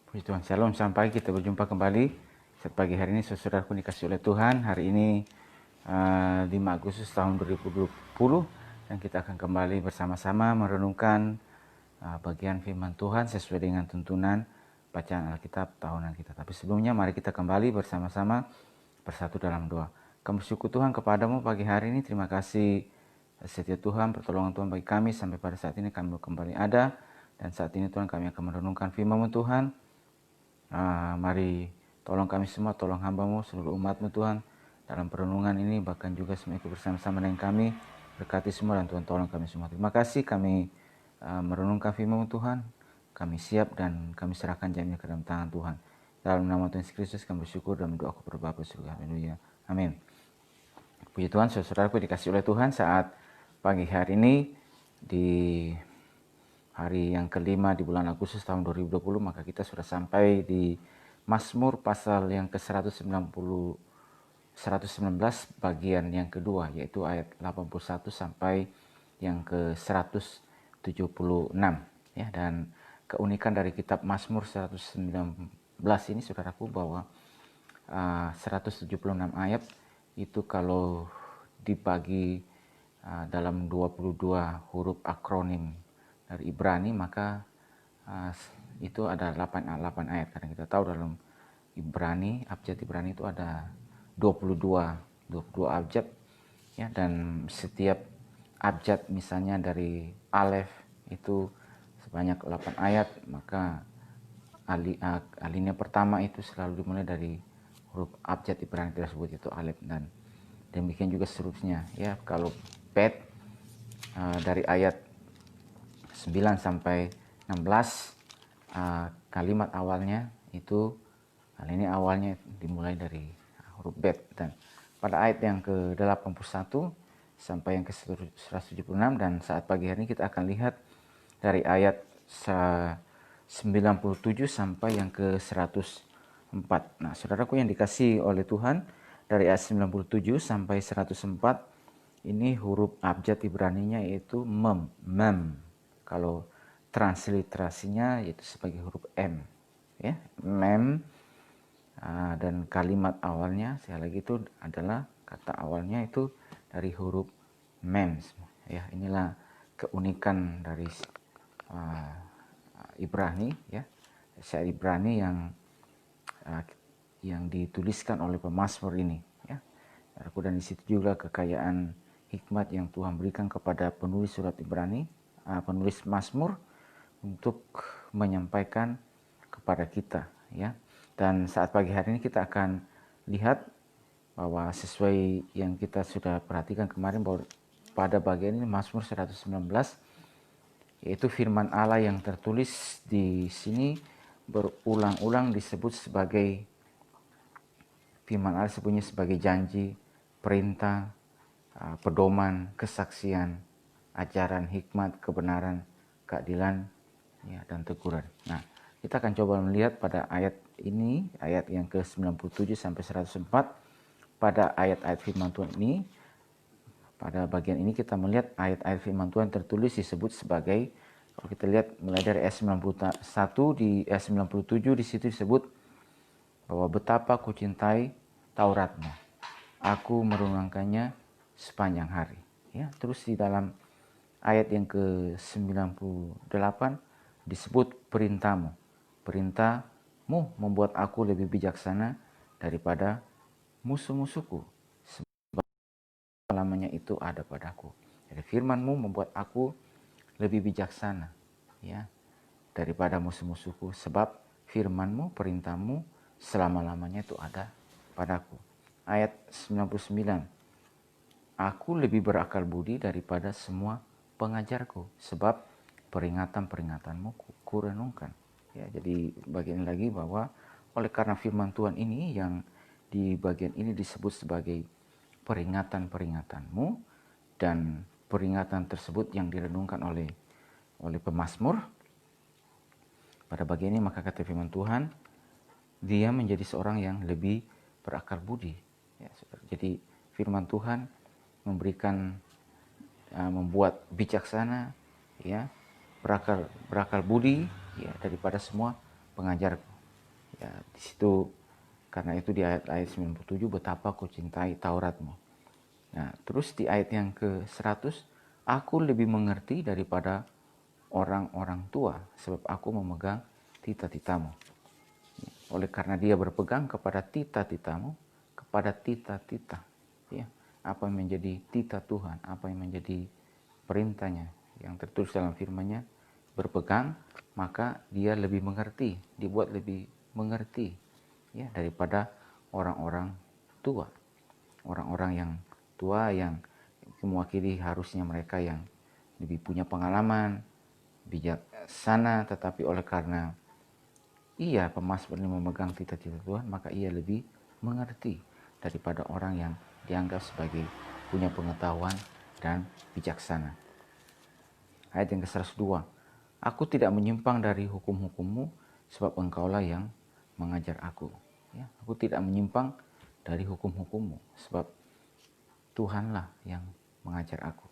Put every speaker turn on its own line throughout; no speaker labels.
Puji Tuhan, Shalom, sampai kita berjumpa kembali saat pagi hari ini. Saudaraku dikasih oleh Tuhan, hari ini 5 Agustus tahun 2020, dan kita akan kembali bersama-sama merenungkan bagian firman Tuhan sesuai dengan tuntunan bacaan Alkitab tahunan kita. Tapi sebelumnya mari kita kembali bersama-sama bersatu dalam doa. Kami bersyukur Tuhan kepadamu pagi hari ini. Terima kasih setia Tuhan, pertolongan Tuhan bagi kami sampai pada saat ini kami kembali ada. Dan saat ini Tuhan kami akan merenungkan firman-Mu Tuhan. Mari tolong kami semua, tolong hamba-Mu, seluruh umat-Mu Tuhan dalam perenungan ini, bahkan juga semua ikut bersama-sama dengan kami. Berkati semua dan Tuhan tolong kami semua. Terima kasih kami merenungkan firman-Mu Tuhan. Kami siap dan kami serahkan jamnya ke dalam tangan Tuhan. Dalam nama Tuhan Yesus Kristus kami bersyukur dan berdoa kepada Bapa surga. Haleluya. Amin. Puji Tuhan, saudaraku dikasih oleh Tuhan, saat pagi hari ini di hari yang kelima di bulan Agustus tahun 2020, maka kita sudah sampai di Mazmur pasal yang ke-119 bagian yang kedua, yaitu ayat 81 sampai yang ke-176 ya. Dan keunikan dari kitab Mazmur 119 ini, saudaraku, bahwa 176 ayat itu kalau dibagi dalam 22 huruf akronim dari Ibrani, maka itu ada 8 ayat. Karena kita tahu dalam Ibrani, abjad Ibrani itu ada 22 abjad ya, dan setiap abjad misalnya dari Alef itu sebanyak 8 ayat, maka alinea pertama itu selalu dimulai dari huruf abjad Ibrani tersebut, itu Alef, dan demikian juga seterusnya ya. Kalau Bet dari ayat 9 sampai 16 kalimat awalnya itu ini awalnya dimulai dari huruf Bet. Dan pada ayat yang ke-81 sampai yang ke-176, dan saat pagi hari ini kita akan lihat dari ayat 97 sampai yang ke-104. Nah, saudaraku yang dikasih oleh Tuhan, dari ayat 97 sampai 104 ini huruf abjad Ibraninya yaitu mem. Kalau transliterasinya yaitu sebagai huruf M ya, mem. Dan kalimat awalnya sekali lagi itu adalah kata awalnya itu dari huruf mem ya. Inilah keunikan dari Ibrani ya, syair Ibrani yang dituliskan oleh pemazmur ini ya. Dan di situ juga kekayaan hikmat yang Tuhan berikan kepada penulis surat Ibrani, penulis Mazmur, untuk menyampaikan kepada kita ya. Dan saat pagi hari ini kita akan lihat bahwa sesuai yang kita sudah perhatikan kemarin, bahwa pada bagian ini Mazmur 119 yaitu firman Allah yang tertulis di sini berulang-ulang disebut sebagai firman Allah, sebutnya sebagai janji, perintah, pedoman, kesaksian, ajaran, hikmat, kebenaran, keadilan ya, dan teguran. Nah, kita akan coba melihat pada ayat ini, ayat yang ke-97 sampai 104. Pada ayat-ayat firman Tuhan ini, pada bagian ini kita melihat ayat-ayat firman Tuhan tertulis disebut sebagai, kalau kita lihat mulai dari ayat 91 di ayat 97, di situ disebut bahwa betapa ku cintai Tauratmu, aku merenungkannya sepanjang hari ya. Terus di dalam ayat yang ke-98 disebut perintahmu membuat aku lebih bijaksana daripada musuh-musuhku, sebab selamanya itu ada padaku. Jadi firman-Mu membuat aku lebih bijaksana ya daripada musuh-musuhku, sebab firman-Mu, perintah-Mu selama-lamanya itu ada padaku. Ayat 99, aku lebih berakal budi daripada semua pengajarku, sebab peringatan-peringatanmu ku renungkan ya. Jadi bagian lagi bahwa oleh karena firman Tuhan ini yang di bagian ini disebut sebagai peringatan-peringatanmu, dan peringatan tersebut yang direnungkan oleh pemazmur pada bagian ini, maka kata firman Tuhan, dia menjadi seorang yang lebih berakal budi ya. Jadi firman Tuhan memberikan membuat bijaksana ya, berakal budi ya daripada semua pengajarku. Ya, di situ karena itu di ayat-ayat 97 betapa ku cintai Tauratmu. Nah, terus di ayat yang ke-100, aku lebih mengerti daripada orang-orang tua sebab aku memegang tita-titamu. Oleh karena dia berpegang kepada tita-titamu, kepada tita-tita, ya, apa yang menjadi tita Tuhan, apa yang menjadi perintahnya yang tertulis dalam firman-Nya, berpegang, maka dia lebih mengerti, dibuat lebih mengerti, ya, daripada orang-orang tua. Orang-orang yang tua yang mewakili harusnya mereka yang lebih punya pengalaman, bijaksana, tetapi oleh karena ia pemazmur ini memegang tita-tita Tuhan, maka ia lebih mengerti daripada orang yang dianggap sebagai punya pengetahuan dan bijaksana. Ayat yang ke-102, aku tidak menyimpang dari hukum-hukummu, sebab engkaulah yang mengajar aku. Ya, aku tidak menyimpang dari hukum-hukummu, sebab Tuhanlah yang mengajar aku.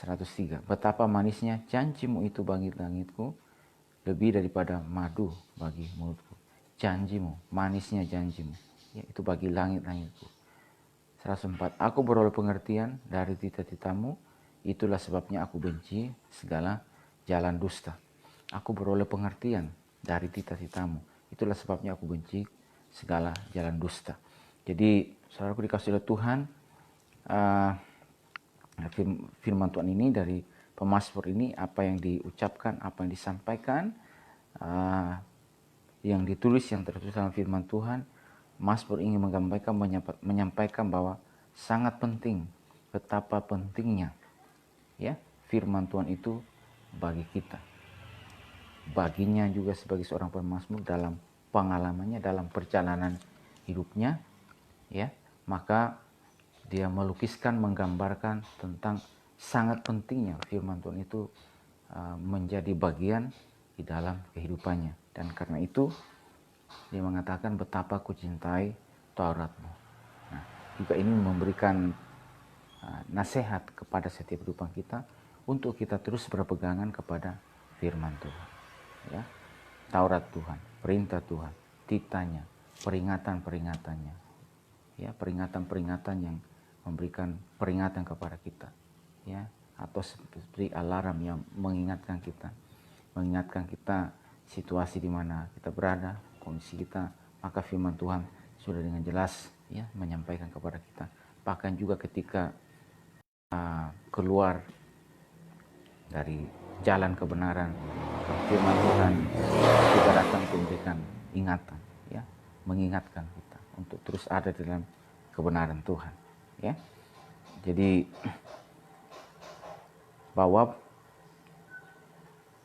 103, betapa manisnya janjimu itu bagi langitku, lebih daripada madu bagi mulutku. Janjimu, manisnya janjimu, ya, itu bagi langit-langitku. 104, aku beroleh pengertian dari tita-titamu, itulah sebabnya aku benci segala jalan dusta. Aku beroleh pengertian dari tita-titamu, itulah sebabnya aku benci segala jalan dusta. Jadi, saudaraku dikasih oleh Tuhan, firman Tuhan ini dari pemazmur ini, apa yang diucapkan, apa yang disampaikan, yang ditulis, yang tertulis dalam firman Tuhan, Mazmur ingin menyampaikan bahwa sangat penting, betapa pentingnya, ya, firman Tuhan itu bagi kita, baginya juga sebagai seorang pemazmur dalam pengalamannya, dalam perjalanan hidupnya, ya, maka dia melukiskan, menggambarkan tentang sangat pentingnya firman Tuhan itu menjadi bagian di dalam kehidupannya. Dan karena itu dia mengatakan betapa ku cintai Tauratmu. Nah, juga ini memberikan nasihat kepada setiap kehidupan kita untuk kita terus berpegangan kepada firman Tuhan. Ya, Taurat Tuhan, perintah Tuhan, titanya, peringatan-peringatannya, ya, peringatan-peringatan yang memberikan peringatan kepada kita, ya, atau seperti alarm yang mengingatkan kita situasi di mana kita berada, kondisi kita, maka firman Tuhan sudah dengan jelas, ya, menyampaikan kepada kita. Bahkan juga ketika keluar dari jalan kebenaran, firman Tuhan juga datang untuk memberikan ingatan, ya, mengingatkan kita untuk terus ada dalam kebenaran Tuhan, ya. Jadi bahwa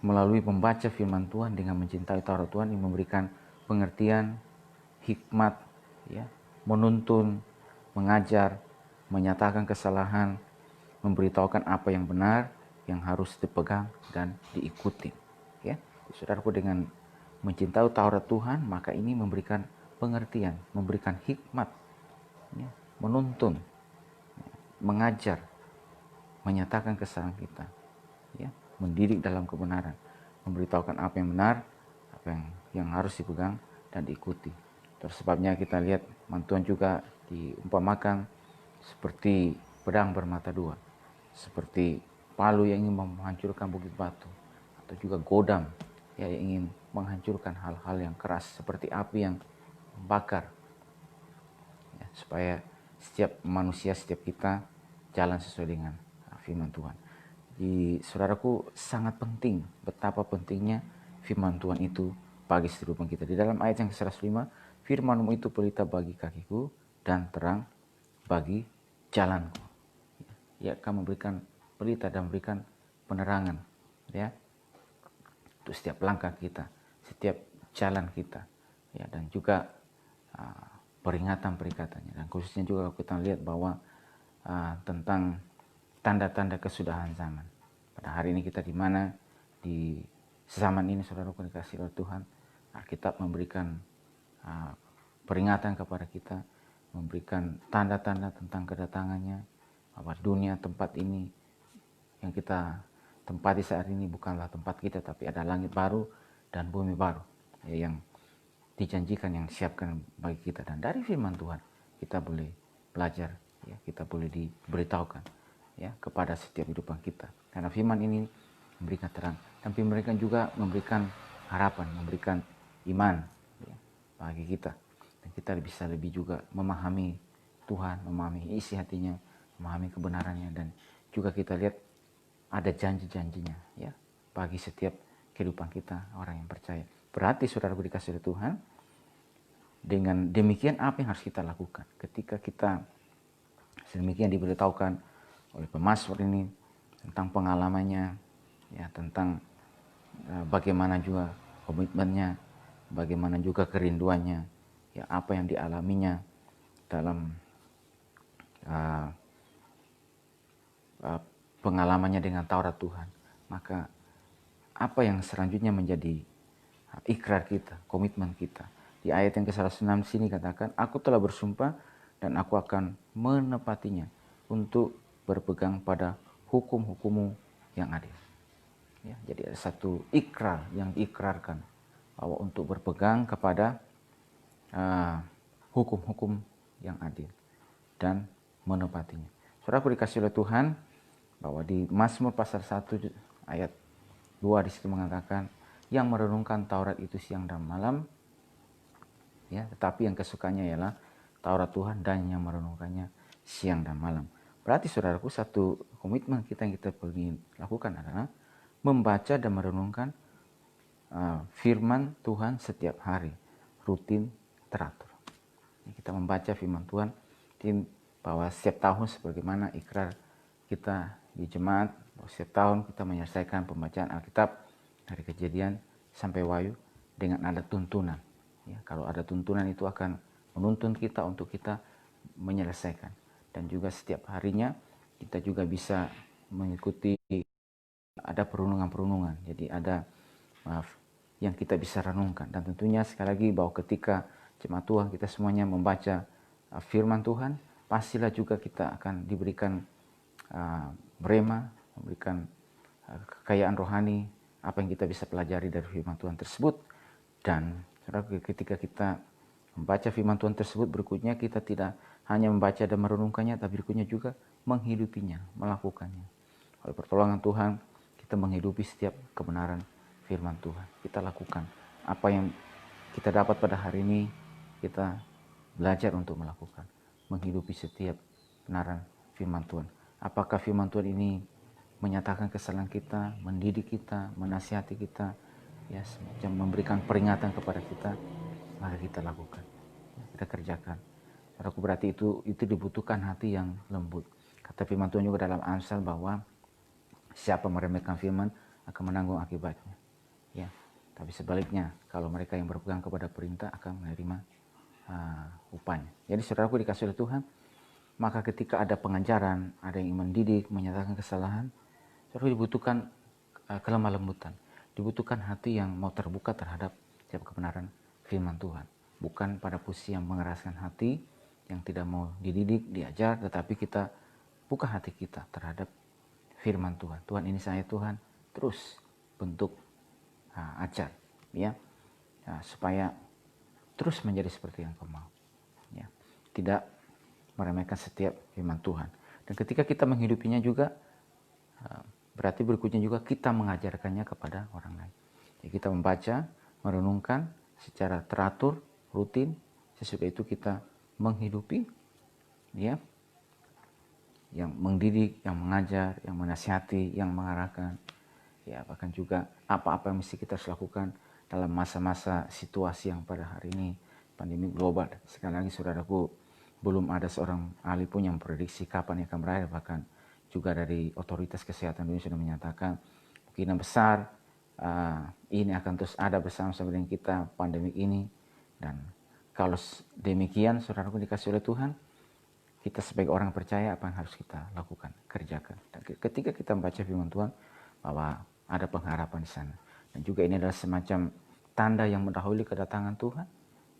melalui membaca firman Tuhan dengan mencintai Taurat Tuhan yang memberikan pengertian, hikmat, ya, menuntun, mengajar, menyatakan kesalahan, memberitahukan apa yang benar, yang harus dipegang dan diikuti. Ya, saudaraku, dengan mencintai Taurat Tuhan, maka ini memberikan pengertian, memberikan hikmat, ya, menuntun, mengajar, menyatakan kesalahan kita, ya, mendidik dalam kebenaran, memberitahukan apa yang benar, apa yang harus dipegang dan diikuti. Terus sebabnya kita lihat Tuhan juga diumpamakan seperti pedang bermata dua, seperti palu yang ingin menghancurkan bukit batu, atau juga godam, ya, yang ingin menghancurkan hal-hal yang keras, seperti api yang membakar, ya, supaya setiap manusia, setiap kita jalan sesuai dengan firman Tuhan. Di saudaraku, sangat penting, betapa pentingnya firman Tuhan itu bagi kehidupan kita. Di dalam ayat yang ke-105, firman-Mu itu pelita bagi kakiku dan terang bagi jalanku. Ya, akan memberikan pelita dan memberikan penerangan, ya, untuk setiap langkah kita, setiap jalan kita, ya, dan juga peringatan-peringatannya. Dan khususnya juga kita lihat bahwa tentang tanda-tanda kesudahan zaman. Pada hari ini kita di mana, di zaman ini, saudaraku dikasih oleh Tuhan, Alkitab memberikan peringatan kepada kita, memberikan tanda-tanda tentang kedatangannya, bahwa dunia tempat ini yang kita tempati saat ini bukanlah tempat kita, tapi ada langit baru dan bumi baru, ya, yang dijanjikan yang disiapkan bagi kita. Dan dari firman Tuhan kita boleh belajar, ya, kita boleh diberitahukan, ya, kepada setiap kehidupan kita. Karena firman ini memberikan terang dan memberikan juga memberikan harapan, memberikan iman, ya, bagi kita. Dan kita bisa lebih juga memahami Tuhan, memahami isi hatinya, memahami kebenarannya, dan juga kita lihat ada janji-janjinya, ya, bagi setiap kehidupan kita orang yang percaya. Berarti saudaraku dikasih oleh Tuhan, dengan demikian apa yang harus kita lakukan ketika kita sedemikian diberitahukan oleh pemazmur ini tentang pengalamannya, ya, tentang bagaimana juga komitmennya, bagaimana juga kerinduannya, ya, apa yang dialaminya dalam pengalamannya dengan Taurat Tuhan. Maka apa yang selanjutnya menjadi ikrar kita, komitmen kita. Di ayat yang ke-106 sini katakan, aku telah bersumpah dan aku akan menepatinya untuk berpegang pada hukum-hukum-Mu yang adil. Ya, jadi ada satu ikrar yang diikrarkan bahwa untuk berpegang kepada hukum-hukum yang adil dan menepatinya. Saudaraku dikasih oleh Tuhan, bahwa di Mazmur pasal 1 ayat 2 di situ mengatakan, yang merenungkan Taurat itu siang dan malam, ya, tetapi yang kesukanya ialah Taurat Tuhan dan yang merenungkannya siang dan malam. Berarti saudaraku, satu komitmen kita yang kita perlu lakukan adalah membaca dan merenungkan firman Tuhan setiap hari, rutin, teratur. Kita membaca firman Tuhan bahwa setiap tahun sebagaimana ikrar kita di jemaat, setiap tahun kita menyelesaikan pembacaan Alkitab dari Kejadian sampai Wahyu dengan ada tuntunan. Ya, kalau ada tuntunan itu akan menuntun kita untuk kita menyelesaikan. Dan juga setiap harinya kita juga bisa mengikuti, ada perundungan-perundungan. Jadi ada yang kita bisa renungkan. Dan tentunya sekali lagi bahwa ketika jemaat Tuhan kita semuanya membaca firman Tuhan, pastilah juga kita akan diberikan rema, memberikan kekayaan rohani, apa yang kita bisa pelajari dari firman Tuhan tersebut. Dan ketika kita membaca firman Tuhan tersebut, berikutnya kita tidak hanya membaca dan merenungkannya, tapi berikutnya juga menghidupinya, melakukannya. Oleh pertolongan Tuhan, kita menghidupi setiap kebenaran firman Tuhan. Kita lakukan apa yang kita dapat pada hari ini, kita belajar untuk melakukan, menghidupi setiap kebenaran firman Tuhan. Apakah firman Tuhan ini menyatakan kesalahan kita, mendidik kita, menasihati kita, ya, semacam memberikan peringatan kepada kita, maka kita lakukan, kita kerjakan. Saudaraku, berarti itu dibutuhkan hati yang lembut. Kata firman Tuhan juga dalam Amsal bahwa siapa meremehkan firman akan menanggung akibatnya. Ya, tapi sebaliknya, kalau mereka yang berpegang kepada perintah akan menerima upahnya. Jadi saudaraku dikasih oleh Tuhan, maka ketika ada pengajaran, ada yang mendidik, menyatakan kesalahan, saudara dibutuhkan kelemah lembutan, dibutuhkan hati yang mau terbuka terhadap setiap kebenaran firman Tuhan. Bukan pada posisi yang mengeraskan hati, yang tidak mau dididik, diajar, tetapi kita buka hati kita terhadap firman Tuhan. Tuhan, ini saya Tuhan, terus bentuk ajar, ya, supaya terus menjadi seperti yang Kau mau, ya, tidak meremehkan setiap firman Tuhan. Dan ketika kita menghidupinya juga, berarti berikutnya juga kita mengajarkannya kepada orang lain. Jadi kita membaca, merenungkan secara teratur, rutin, sesudah itu kita menghidupi, ya, yang mendidik, yang mengajar, yang menasihati, yang mengarahkan, ya, bahkan juga apa-apa yang mesti kita lakukan dalam masa-masa situasi yang pada hari ini pandemi global. Sekali lagi saudaraku, belum ada seorang ahli pun yang memprediksi kapan yang akan berakhir. Bahkan juga dari otoritas kesehatan dunia sudah menyatakan kemungkinan besar ini akan terus ada bersama-sama dengan kita pandemi ini. Dan kalau demikian saudaraku dikasih oleh Tuhan, kita sebagai orang percaya apa yang harus kita lakukan, kerjakan. Dan ketika kita membaca firman Tuhan, bahwa ada pengharapan di sana. Dan juga ini adalah semacam tanda yang mendahului kedatangan Tuhan,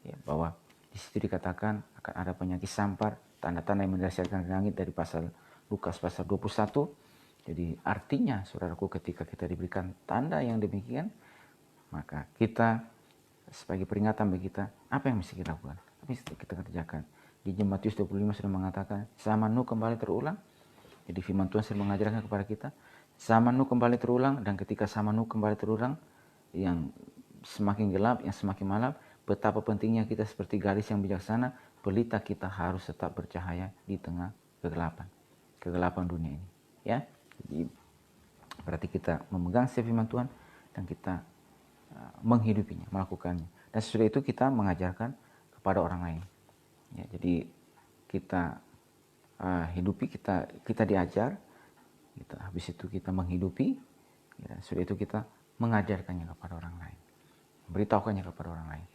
ya, bahwa di situ dikatakan akan ada penyakit sampar, tanda-tanda yang mendasarkan di langit dari pasal Lukas pasal 21. Jadi artinya saudaraku, ketika kita diberikan tanda yang demikian, maka kita sebagai peringatan bagi kita, apa yang mesti kita lakukan, apa yang mesti kita kerjakan. Di Matius 25 sudah mengatakan, zaman Nuh kembali terulang. Jadi firman Tuhan sering mengajarkan kepada kita, zaman Nuh kembali terulang, dan ketika zaman Nuh kembali terulang, yang semakin gelap, yang semakin malam, betapa pentingnya kita seperti gadis yang bijaksana, pelita kita harus tetap bercahaya di tengah kegelapan dunia ini. Ya, jadi berarti kita memegang setiap firman Tuhan dan kita menghidupinya, melakukannya. Dan sesudah itu kita mengajarkan kepada orang lain. Ya, jadi kita hidupi, kita diajar, habis itu kita menghidupi, ya, sesudah itu kita mengajarkannya kepada orang lain, beritahukannya kepada orang lain.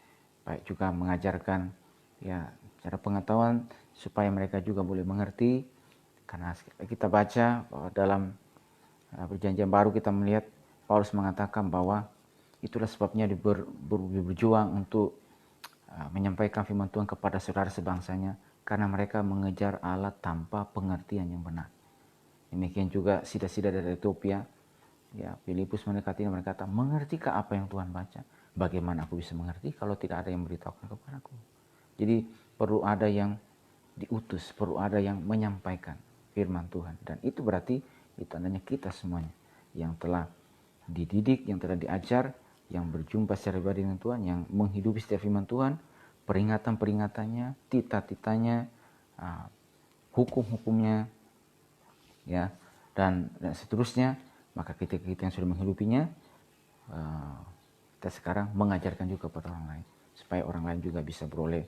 Baik juga mengajarkan ya cara pengetahuan supaya mereka juga boleh mengerti, karena kita baca bahwa dalam perjanjian baru kita melihat Paulus mengatakan bahwa itulah sebabnya berjuang untuk menyampaikan firman Tuhan kepada saudara sebangsanya, karena mereka mengejar Allah tanpa pengertian yang benar. Demikian juga sida-sida dari Ethiopia, ya, Filipus mendekati dan berkata, mengertikah apa yang Tuhan baca? Bagaimana aku bisa mengerti kalau tidak ada yang beritahukan kepadaku? Jadi perlu ada yang diutus, perlu ada yang menyampaikan firman Tuhan. Dan itu berarti itu tandanya kita semuanya yang telah dididik, yang telah diajar, yang berjumpa secara pribadi dengan Tuhan, yang menghidupi setiap firman Tuhan, peringatan-peringatannya, titah-titahnya, hukum-hukumnya, ya, dan seterusnya. Maka kita yang sudah menghidupinya, kita sekarang mengajarkan juga kepada orang lain, supaya orang lain juga bisa beroleh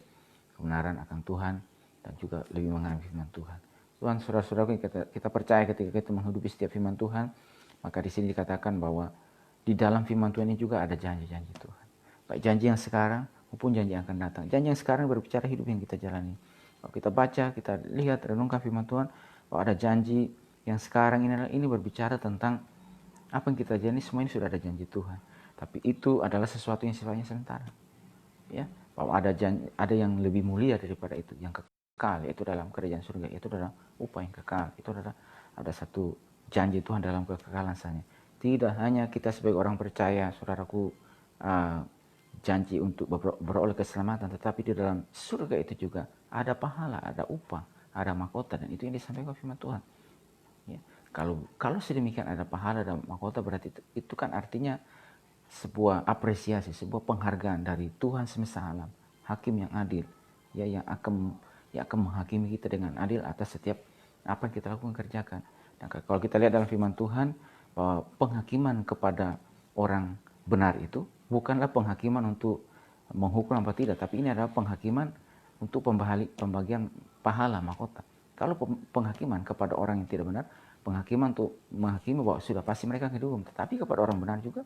kebenaran akan Tuhan dan juga lebih mengenal firman Tuhan. Tuhan, saudara-saudara, kita percaya ketika kita menghidupi setiap firman Tuhan, maka di sini dikatakan bahwa di dalam firman Tuhan ini juga ada janji-janji Tuhan. Baik janji yang sekarang maupun janji yang akan datang. Janji yang sekarang berbicara hidup yang kita jalani. Kalau kita baca, kita lihat, renungkan firman Tuhan, bahwa ada janji yang sekarang ini berbicara tentang apa yang kita jalani, semua ini sudah ada janji Tuhan. Tapi itu adalah sesuatu yang sifatnya sementara. Ya, bahwa ada yang lebih mulia daripada itu, yang kekal, yaitu dalam kerajaan surga, yaitu dalam upah yang kekal. Itu ada satu janji Tuhan dalam kekekalan sana. Tidak hanya kita sebagai orang percaya, saudaraku, janji untuk beroleh keselamatan, tetapi di dalam surga itu juga ada pahala, ada upah, ada mahkota, dan itu yang disampaikan firman Tuhan. Ya, kalau sedemikian ada pahala dan mahkota, berarti itu kan artinya sebuah apresiasi, sebuah penghargaan dari Tuhan semesta alam, hakim yang adil, ya, yang akan menghakimi kita dengan adil atas setiap apa yang kita lakukan, kerjakan. Dan kalau kita lihat dalam firman Tuhan, bahwa penghakiman kepada orang benar itu bukanlah penghakiman untuk menghukum apa tidak, tapi ini adalah penghakiman untuk pembagian pahala mahkota. Kalau penghakiman kepada orang yang tidak benar, penghakiman untuk menghakimi bahwa sudah pasti mereka akan dihukum, tetapi kepada orang benar juga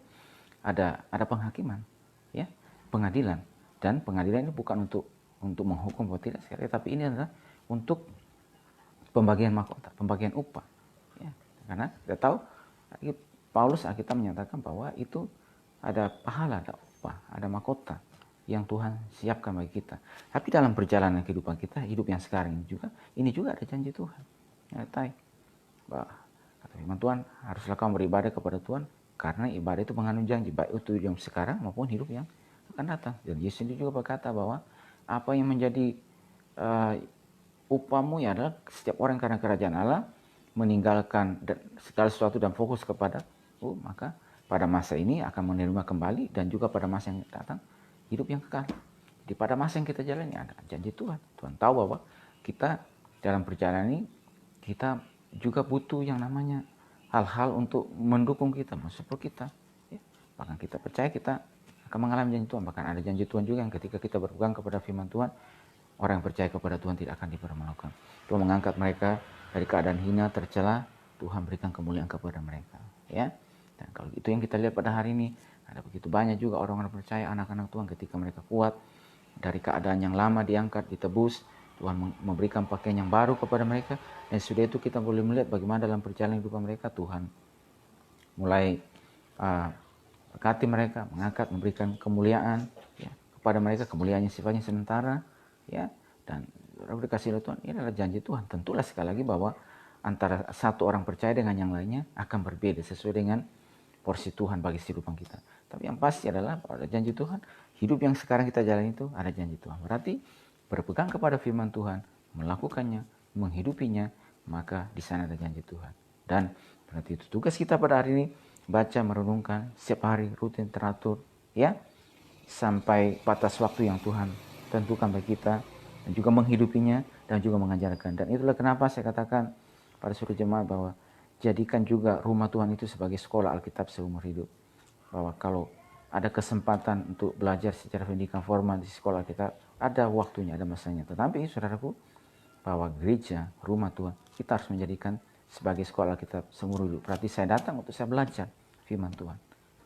ada penghakiman, ya, pengadilan. Dan pengadilan ini bukan untuk menghukum atau tidak sekali, tapi ini adalah untuk pembagian mahkota, pembagian upah, ya. Karena kita tahu Paulus Alkitab menyatakan bahwa itu ada pahala, ada upah, ada mahkota yang Tuhan siapkan bagi kita. Tapi dalam perjalanan kehidupan kita, hidup yang sekarang ini juga ada janji Tuhan. Kata firman Tuhan, haruslah kamu beribadah kepada Tuhan, karena ibadah itu mengandung janji, baik itu yang sekarang maupun hidup yang akan datang. Dan Yesus sendiri juga berkata bahwa apa yang menjadi upahmu ya adalah setiap orang karena kerajaan Allah meninggalkan segala sesuatu dan fokus kepada maka pada masa ini akan menerima kembali, dan juga pada masa yang datang hidup yang kekal. Di pada masa yang kita jalani ada janji Tuhan. Tuhan tahu bahwa kita dalam perjalanan ini kita juga butuh yang namanya hal-hal untuk mendukung kita, mensupport kita. Ya. Bahkan kita percaya kita akan mengalami janji Tuhan. Bahkan ada janji Tuhan juga yang ketika kita berpegang kepada firman Tuhan, orang yang percaya kepada Tuhan tidak akan dipermalukan. Tuhan mengangkat mereka dari keadaan hina, tercela. Tuhan berikan kemuliaan kepada mereka. Ya. Dan kalau itu yang kita lihat pada hari ini, ada begitu banyak juga orang-orang percaya, anak-anak Tuhan, ketika mereka kuat dari keadaan yang lama diangkat, ditebus, Tuhan memberikan pakaian yang baru kepada mereka. Dan sudah itu kita boleh melihat bagaimana dalam perjalanan hidup mereka Tuhan mulai berkati mereka, mengangkat, memberikan kemuliaan, ya, kepada mereka. Kemuliaannya sifatnya sementara, ya. Dan dikasih oleh Tuhan, ini adalah janji Tuhan. Tentulah sekali lagi bahwa antara satu orang percaya dengan yang lainnya akan berbeda sesuai dengan porsi Tuhan bagi kehidupan kita. Tapi yang pasti adalah pada janji Tuhan, hidup yang sekarang kita jalani itu ada janji Tuhan. Berarti berpegang kepada firman Tuhan, melakukannya, menghidupinya, maka di sana ada janji Tuhan. Dan berarti itu tugas kita pada hari ini, baca, merenungkan setiap hari, rutin, teratur, ya, sampai batas waktu yang Tuhan tentukan bagi kita, dan juga menghidupinya dan juga mengajarkan. Dan itulah kenapa saya katakan pada seluruh jemaat bahwa jadikan juga rumah Tuhan itu sebagai sekolah Alkitab seumur hidup. Bahwa kalau ada kesempatan untuk belajar secara pendidikan formal di sekolah kita, ada waktunya, ada masanya. Tetapi saudaraku, bahwa gereja, rumah Tuhan, kita harus menjadikan sebagai sekolah Alkitab seumur hidup. Berarti saya datang untuk saya belajar firman Tuhan.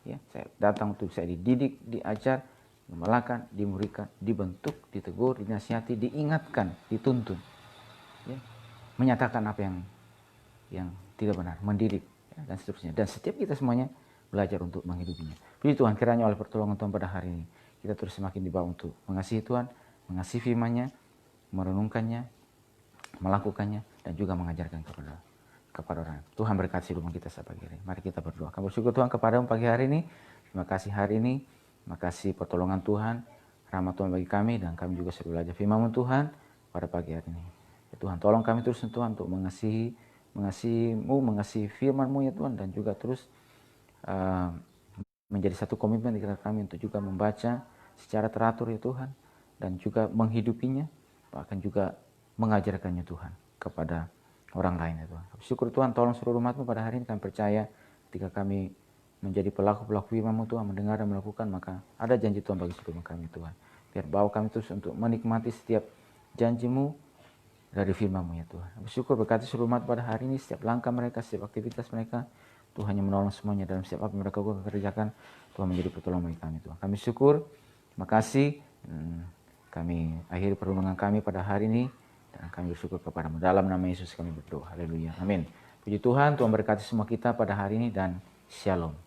Ya, saya datang untuk saya dididik, diajar, dimelakan, dimuridkan, dibentuk, ditegur, dinasihati, diingatkan, dituntun. Ya, menyatakan apa yang tidak benar, mendidik, ya, dan seterusnya. Dan setiap kita semuanya belajar untuk menghidupinya. Puji Tuhan, kiranya oleh pertolongan Tuhan pada hari ini, kita terus semakin dibawa untuk mengasihi Tuhan, mengasihi firman-Nya, merenungkannya, melakukannya, dan juga mengajarkan kepada orang. Tuhan berkati hidup kita pagi hari. Mari kita berdoa. Kami bersyukur Tuhan kepadamu pagi hari ini. Terima kasih hari ini. Terima kasih pertolongan Tuhan, rahmat Tuhan bagi kami, dan kami juga sudah belajar firman Tuhan pada pagi hari ini. Ya Tuhan, tolong kami terus Tuhan untuk mengasihi-Mu, mengasihi firman-Mu ya Tuhan, dan juga terus menjadi satu komitmen di kami untuk juga membaca secara teratur ya Tuhan, dan juga menghidupinya, bahkan juga mengajarkannya Tuhan kepada orang lain ya Tuhan. Syukur Tuhan, tolong seluruh umat-Mu pada hari ini. Kami percaya ketika kami menjadi pelaku-pelaku firman-Mu Tuhan, mendengar dan melakukan, maka ada janji Tuhan bagi seluruh kami Tuhan. Biar bawa kami terus untuk menikmati setiap janji-Mu dari firman-Mu ya Tuhan. Bersyukur berkati seluruh umat pada hari ini, setiap langkah mereka, setiap aktivitas mereka, Tuhan yang menolong semuanya dalam setiap apa yang mereka kerjakan. Tuhan menjadi pertolongan bagi kami Tuhan. Kami syukur, terima kasih. Kami akhiri perundungan kami pada hari ini, dan kami bersyukur kepada-Mu. Dalam nama Yesus kami berdoa. Haleluya. Amin. Puji Tuhan, Tuhan berkati semua kita pada hari ini, dan Shalom.